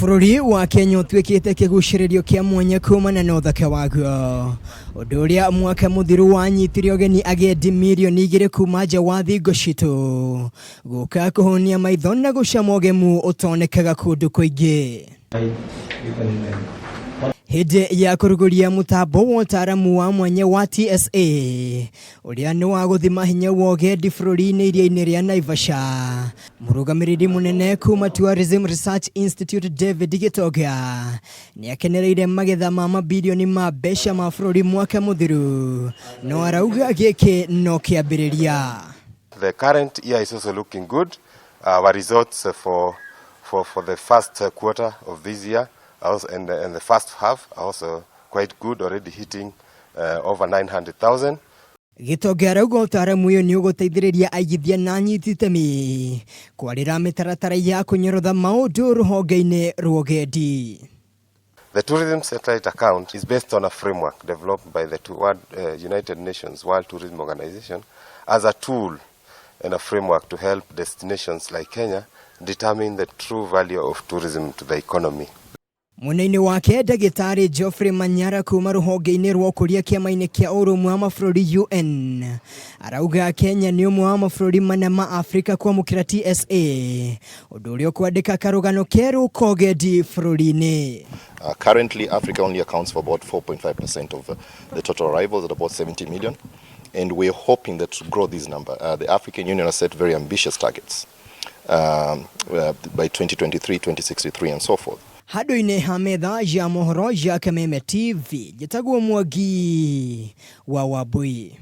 Bururi wa Kenya utwikite kiguciririo kia mwanya kumana na uthaka waguo. Undu uria mwaka muthiru wanyitire ugeni agendi milioni 2 kuma nja wa thingo citu guka kuhonia maitho na gucama ugemu utonekaga kundu kuingi. Hinde ya kuruguria mutambo wa utaramu wa mwanya wa TSA uria ni wa guthima hinya wa ugendi bururi-ini iria-ini ria Naivasha. Murugamiriri munene kuma Tourism Research Institute David Gitoga ni akenereire magetha ma mabilioni ma mbeca ma bururi mwaka muthiru no arauga giki no kiambiriria. The current year is also looking good. Our results for the first quarter of this year and the first half are also quite good, already hitting over 900,000. Gitoga arauga utaramu uyu ni uguteithiriria aigithia na nyititemi kwarira mitaratara ya kunyorotha maundu ruhonge-ini rwa ugendi. The tourism satellite account is based on a framework developed by the United Nations World Tourism Organization as a tool and a framework to help destinations like Kenya determine the true value of tourism to the economy. Muneini wake Dagitari Geoffrey Manyara kuma ruhonge-ini rwa ukuria kiama-ini kia urumwe wa mabũrũri UN arauga Kenya ni umwe wa mabũrũri mana ma Afrika kwamũkĩra TSA undu uria kwandĩka karũgano keru ka ũgendi bũrũri-ini. Currently, Africa only accounts for about 4.5% of the total arrivals at about 70 million, and we're hoping that to grow this number. The African Union has set very ambitious targets by 2023, 2063 and so forth. Hado-ini ha metha ya mohoro ya Kameme TV, Jitagwo Mwangi wa Wambui.